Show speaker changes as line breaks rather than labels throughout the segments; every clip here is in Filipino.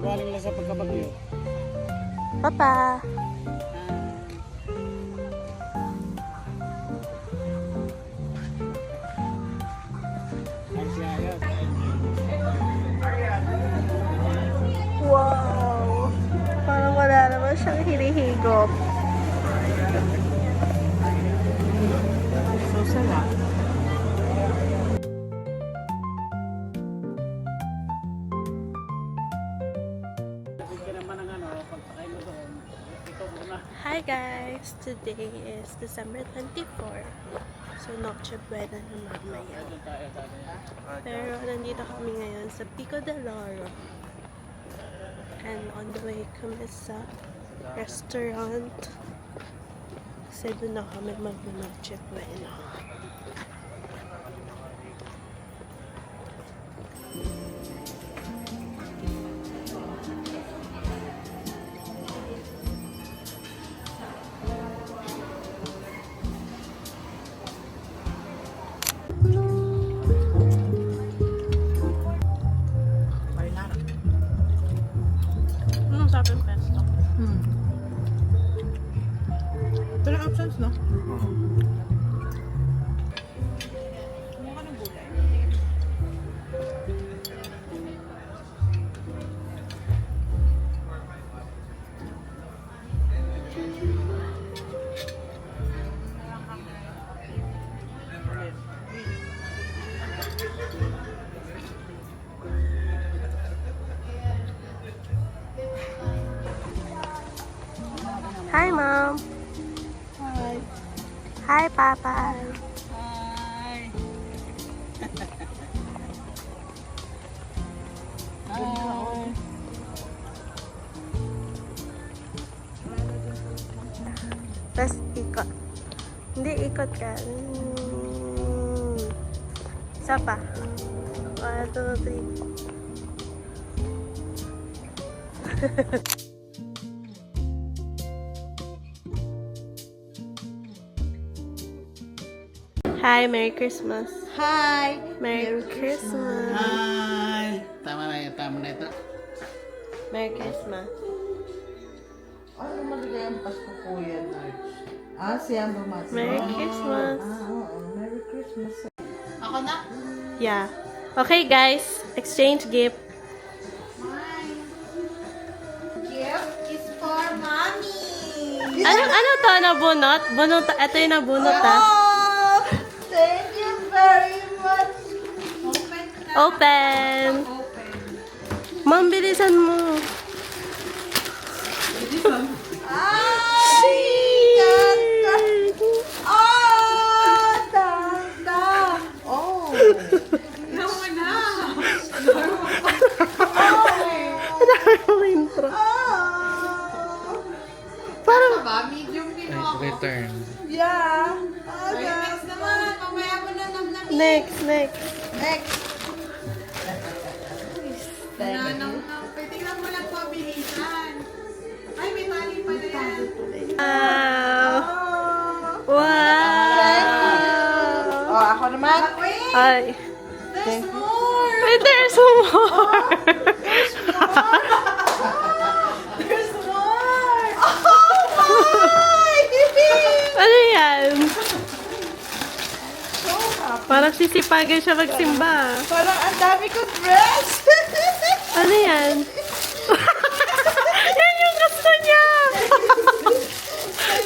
Galing lang sa pagkabagyo.
Papa.
Ay siya yun.
Wow! Parang wala naman siyang hinihigop.
So sarap.
Hi guys! Today is December 24. So, Noche Buena na mamaya. Pero nandito kami ngayon sa Pico de Loro. And on the way kami sa restaurant. Kasi doon na kami mag-Noche Buena. Sabi ng pesto.
Walang options, no?
Hi, Mom.
Hi.
Hi, Papa.
Hi.
Tapos ikot. Hindi, ikot ka. Isa pa. 1, 2, 3. Hi, Merry Christmas.
Hi.
Merry Christmas.
Hi! Tama na ito.
Merry Christmas.
Ano maligay ang Pasko, Kuya Narch? Siya ang bumasa.
Merry Christmas.
Oo. Merry Christmas. Ako na?
Yeah. Okay, guys. Exchange gift.
Gift is for mommy.
Ano to? Nabunot? Bunot. Ito yung nabunot, ah.
Oh, thank you very much.
Open. Ma'am, bilisan mo.
Ay! Ganda! Oh! Ganda! Oh!
Intro.
Oh!
Parang,
Return.
Yeah! Next naman! Mamaya mo na namnamin!
next.
Next!
Pwede lang mo lang pabilisan. Ay, may tali pala yan.
Wow.
Oh!
Wow.
Oh, ako naman!
Wait!
Ay.
There's more!
Wait, there's more.
There's more! Oh my!
Ano yan?
So happy!
Parang sisipagan siya magsimba.
Parang ang dami kong dress!
Ano yan? Yan yung gusto niya.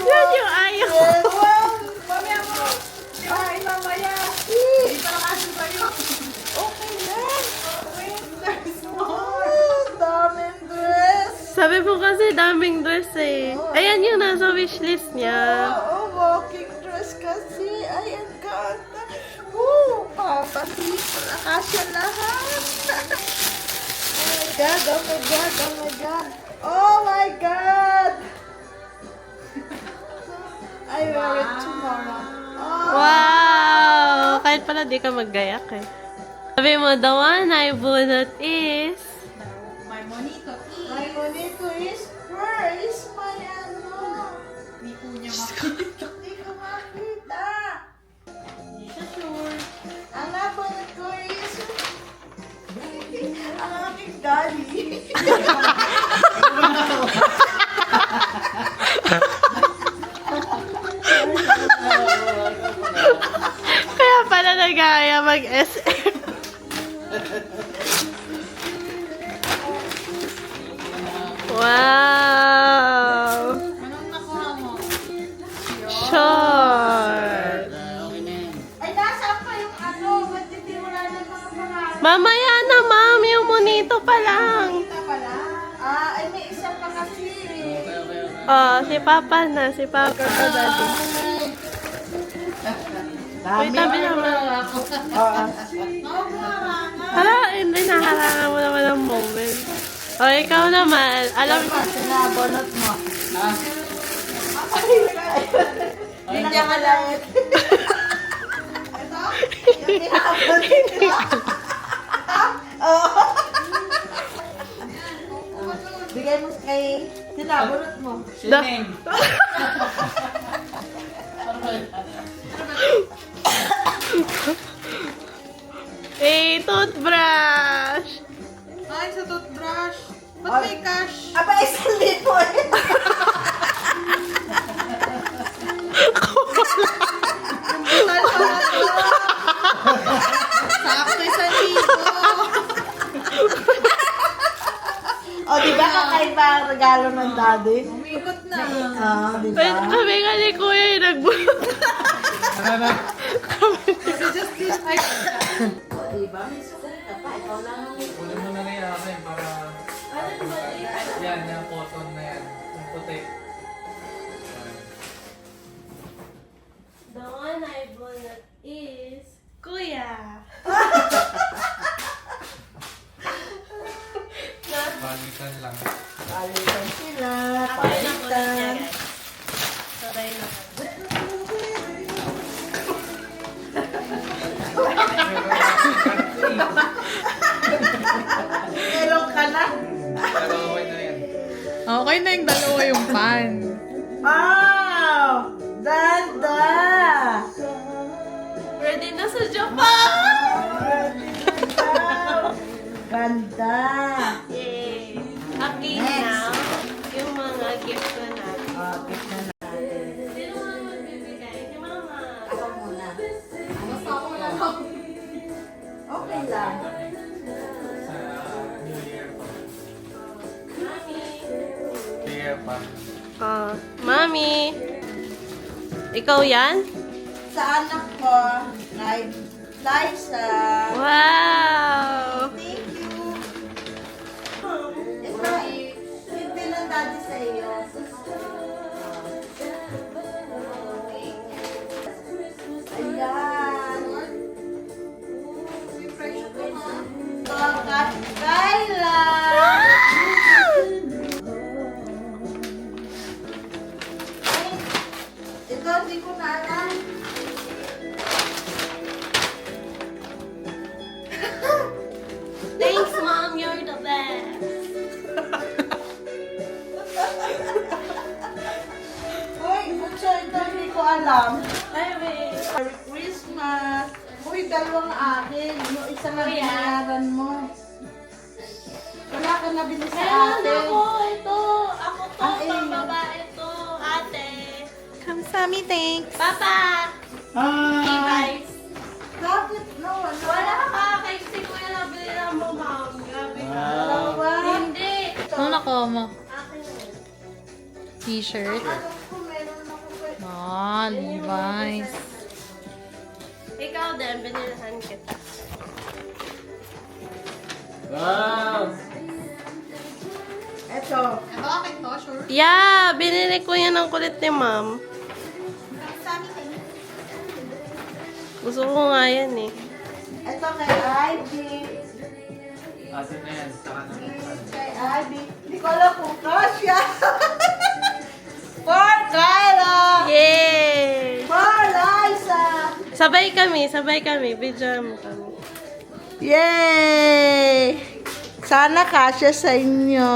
Yan yung ayaw.
Wow!
Mamaya mo! Ay, mamaya! Hindi pa nakasya sa'yo.
Okay lang!
Wait, there's more!
Oh, daming dress!
Sabi mo kasi daming dress eh. Ayan yung nasa wishlist niya.
Oo, walking dress kasi. Ay, ang ganda. Woo! Papasip. Nakasya lahat. Oh my God, oh my God, oh my God. Oh my God! I wear it tomorrow. Oh,
Wow! Kahit pala di ka maggayak eh. Sabi mo, the one I bunot is...
My monito
my bonito is where is my ano?
Hindi po niya makita.
Hindi ko makita.
Hindi siya sure.
Ang nabunot ko is ang aking Daddy.
Kaya pala nagaya mag-SM. Wow!
Anong nakuha mo?
Short!
Okay na yan.
Ay, nasaan pa yung ano? Ba't hindi wala na mga pangalan?
Mamaya na, ma'am. Yung monito pa lang.
Kita pala. Ah, ay may isa pa kasi.
Oh, si Papa na. Si Papa na dati. Uy, tabi naman. Hala, hindi naharangan mo naman ang moment. O, ikaw naman. Alam mo.
Sinabonot mo. Hindi niya malait. Ito? Yung tinapon nila. Oo. Bigay mo kay sinabonot mo.
Sineng.
Eh, toothbrush.
Ay, sa toothbrush. Ba't may cash?
Aba, isang lipo eh.
Butal pala to. Sakto 1,000.
O, di ba kakaiba ang regalo ng daddy?
Umikot na.
Ah, di
Wait,
ba?
kami nga ni Kuya yung nagbulot.
Ano na?
Kasi just this, ay,
Diba? May sukal ka pa. Ikaw lang ang
Kunin mo na rin akin para... Yan, yung cotton na yan. Yung puti.
The one I bullet is Kuya.
Balikan lang.
palitan sila.
Ako yung nakulit niya,
Palitan.
guys. Sabay na.
Meron ka na?
Pero okay na yan.
okay na yung dalawa yung pan.
Oh! Ganda!
Ready na sa Japan!
Ganda!
Yay! Okay now, yung mga gift na natin.
Gift na natin.
Sino mga magbibigay? Si Mama.
Ako muna. Okay lang.
Sa New Year pa.
Mami.
Year pa.
Mami. Ikaw yan?
Sa anak ko, Liza.
Wow!
Thank you. Ito, hindi ng daddy sa iyo. Ayan. Ito, Kyla. Ay, ito, hindi ko na alam.
Thanks, Mom. You're the best.
Uy, Butcho, ito hindi ko alam.
Ay, wait.
Merry Christmas! Uy, dalawang akin. Yung isa na
Kuya.
binayaran mo. Wala ka na bilis sa
Kailan
atin.
ako? Ito. Ako to.
Ay.
Pang babae to. Ate.
Kamsami, thanks.
Papa.
Hi!
Guys.
Bakit? No, wala.
Wala ka. Kay si Kuya nabili na mo, Mom. Grabe ka.
Dalawa.
Hindi.
Ano nakuha mo?
Akin na.
T-shirt?
Alam ko, meron ako kay...
Ah, Levi's.
Ikaw din. Binilahan kita.
Wow!
Eto.
Ito akin to, sure.
Yeah, binili ko yan ng kulit ni Ma'am.
Kamsami, thanks.
Gusto ko nga yan eh.
Eto kay Ivy.
Asin na yan. Saka na.
Kay Ivy. Hindi ko alam kung kasya. For Kyla!
Yay!
For Liza!
Sabay kami. Pijama kami.
Yay! Sana kasya sa inyo.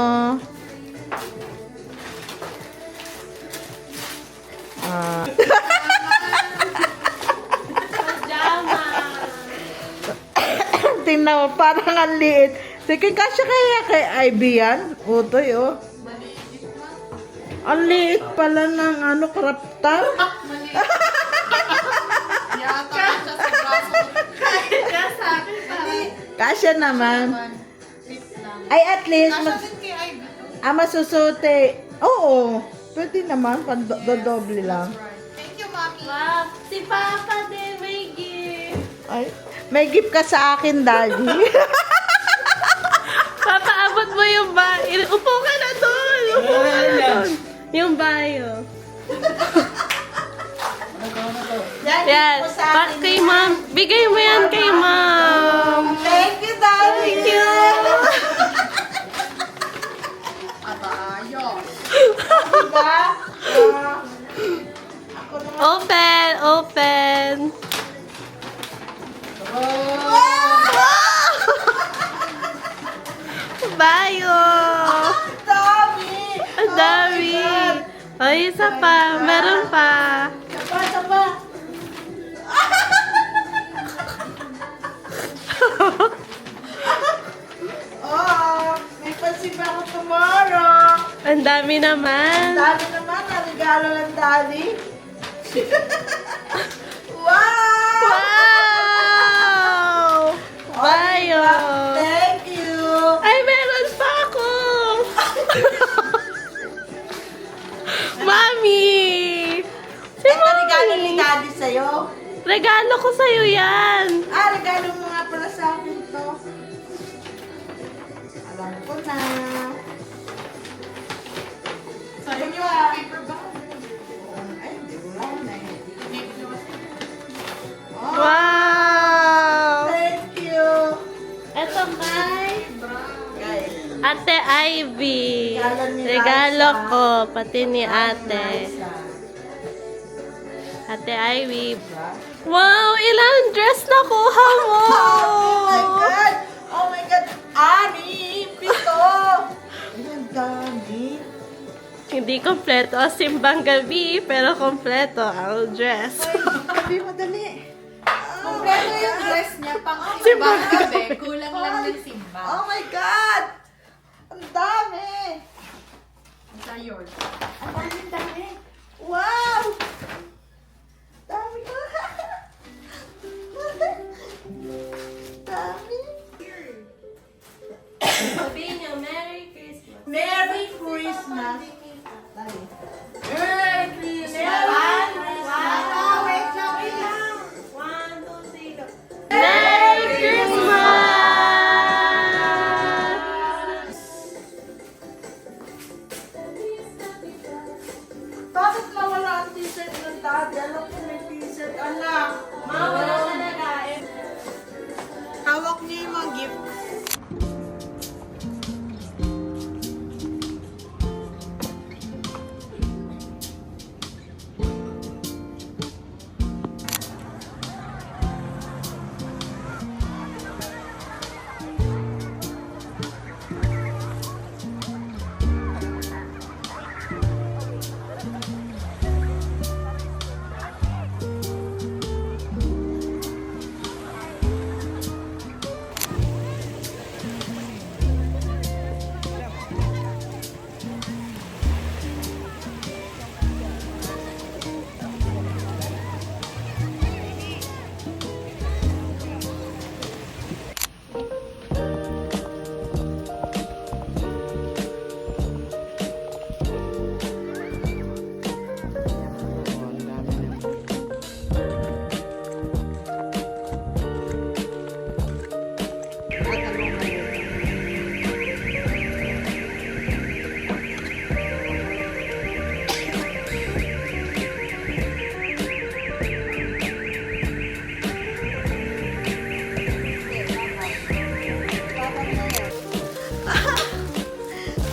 Pajama!
Tingnan mo, parang ang liit. Sige, kasya kaya kay Ivy yan? Utoy, oh.
Maliit na.
Ang liit pala ng ano, crop top.
Maliit. Yata siya sa braso. Kaya sa akin parang
Kasya naman.
fit lang.
Ay, at least,
Kasha din kay Ivy.
masusuti. Oo. Pwede naman, dodoble lang.
Thank you, Mami.
Wow, si Papa din may gift.
Ay, may gift ka sa akin, Daddy.
Papa, abot mo yung bayo. Upo ka na doon. Upo ka na doon. Yung bayo. Yan. Kay ma'am. Bigay mo yan kay ma'am.
Thank you, Daddy.
Thank you.
Abayos.
Diba?
Open. Open. Bayo.
Dami.
Ang dami. Ay, isa pa. Meron pa.
Sapa. Oh, may pasiba ako tomorrow.
Ang dami naman.
Dami naman, regalo ng Daddy. Wow!
Wow! Bayo.
Thank you.
Ay, meron pa ako. Mami. Si
Ito regalo ni
Mami.
Daddy sa'yo.
Regalo ko sa'yo yan.
Regalo mo nga pala sa akin to. Alam ko na.
Sayang yung paper bag.
Ay, hindi ko lang na eh.
Wow!
Thank you.
Ito kay
Guys,
Ate Ivy.
Regalo ni
Regalo
Liza.
ko, pati ni ate. Ate Ivy. Wow! Ilang dress na kuha mo?
Oh my God! Oh my God! Ani! Pito! Ang dami.
Hindi kompleto ang simbang gabi, pero kompleto ang dress.
Sabi madali.
Kompleto yung dress niya pang simbang gabi. Kulang lang ng simba.
Oh my God! Ang dami!
Sa yours.
Ang dami! Wow! Dami ko! Dami!
Sabihin niyo, Merry Christmas.
Merry Christmas! Dali.
Merry Christmas.
Wait lang.
1, 2, 3, go. Merry Christmas!
Bakit nawala ang t-shirt ng Daddy? Alam ko may t-shirt, anak.
Mawala talaga.
Hawak niyo yung mga gift.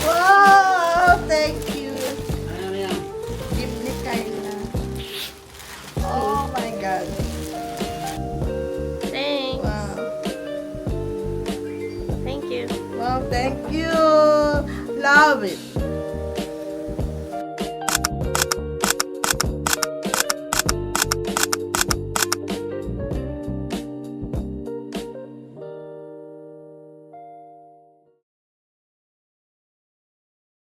Wow! Thank you.
Ano yan?
Gift ni Kyla. Oh my God.
Thanks.
Wow.
Thank you.
Wow, thank you. Love it.